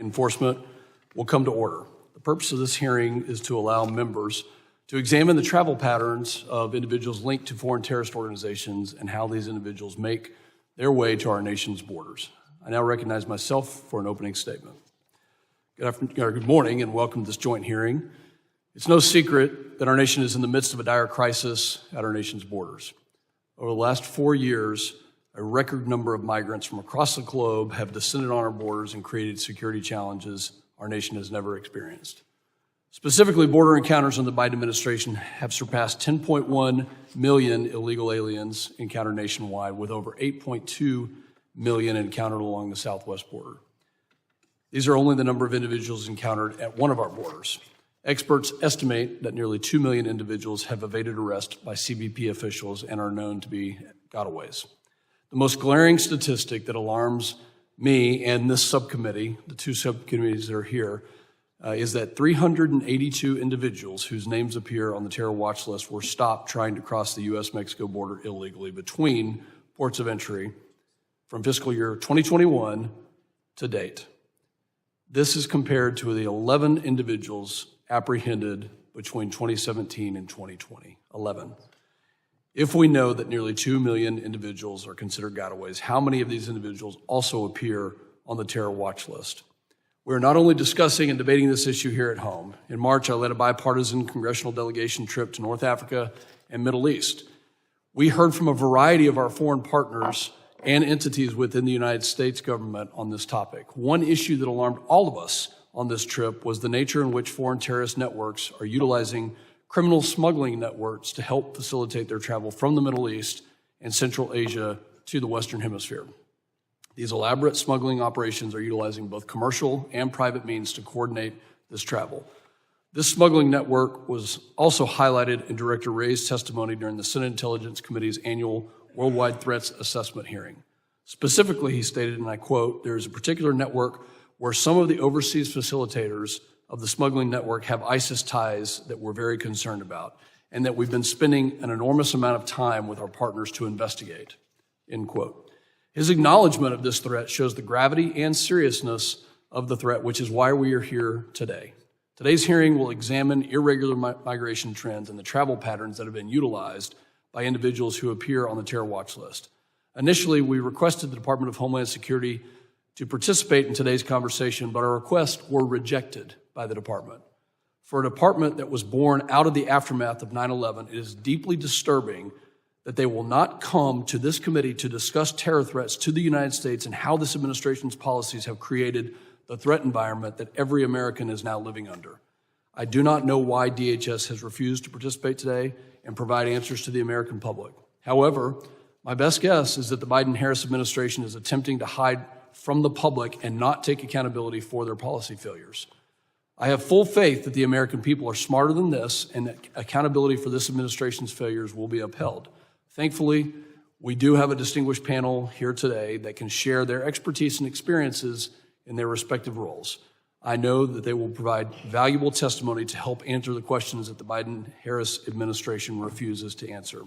enforcement will come to order. The purpose of this hearing is to allow members to examine the travel patterns of individuals linked to foreign terrorist organizations and how these individuals make their way to our nation's borders. I now recognize myself for an opening statement. Good morning and welcome to this joint hearing. It's no secret that our nation is in the midst of a dire crisis at our nation's borders. Over the last 4 years, a record number of migrants from across the globe have descended on our borders and created security challenges our nation has never experienced. Specifically, border encounters in the Biden administration have surpassed 10.1 million illegal aliens encountered nationwide, with over 8.2 million encountered along the southwest border. These are only the number of individuals encountered at one of our borders. Experts estimate that nearly 2 million individuals have evaded arrest by CBP officials and are known to be gotaways. The most glaring statistic that alarms me and this subcommittee, the two subcommittees that are here, is that 382 individuals whose names appear on the terror watch list were stopped trying to cross the U.S.-Mexico border illegally between ports of entry from fiscal year 2021 to date. This is compared to the 11 individuals apprehended between 2017 and 2020. 11. If we know that nearly 2 million individuals are considered gotaways, how many of these individuals also appear on the terror watch list? We're not only discussing and debating this issue here at home. In March, I led a bipartisan congressional delegation trip to North Africa and Middle East. We heard from a variety of our foreign partners and entities within the United States government on this topic. One issue that alarmed all of us on this trip was the nature in which foreign terrorist networks are utilizing criminal smuggling networks to help facilitate their travel from the Middle East and Central Asia to the Western Hemisphere. These elaborate smuggling operations are utilizing both commercial and private means to coordinate this travel. This smuggling network was also highlighted in Director Wray's testimony during the Senate Intelligence Committee's annual Worldwide Threats Assessment hearing. Specifically, he stated, and I quote, "There is a particular network where some of the overseas facilitators of the smuggling network have ISIS ties that we're very concerned about, and that we've been spending an enormous amount of time with our partners to investigate," end quote. His acknowledgement of this threat shows the gravity and seriousness of the threat, which is why we are here today. Today's hearing will examine irregular migration trends and the travel patterns that have been utilized by individuals who appear on the terror watch list. Initially, we requested the Department of Homeland Security to participate in today's conversation, but our requests were rejected by the department. For a department that was born out of the aftermath of 9/11, it is deeply disturbing that they will not come to this committee to discuss terror threats to the United States and how this administration's policies have created the threat environment that every American is now living under. I do not know why DHS has refused to participate today and provide answers to the American public. However, my best guess is that the Biden-Harris administration is attempting to hide from the public and not take accountability for their policy failures. I have full faith that the American people are smarter than this and that accountability for this administration's failures will be upheld. Thankfully, we do have a distinguished panel here today that can share their expertise and experiences in their respective roles. I know that they will provide valuable testimony to help answer the questions that the Biden-Harris administration refuses to answer.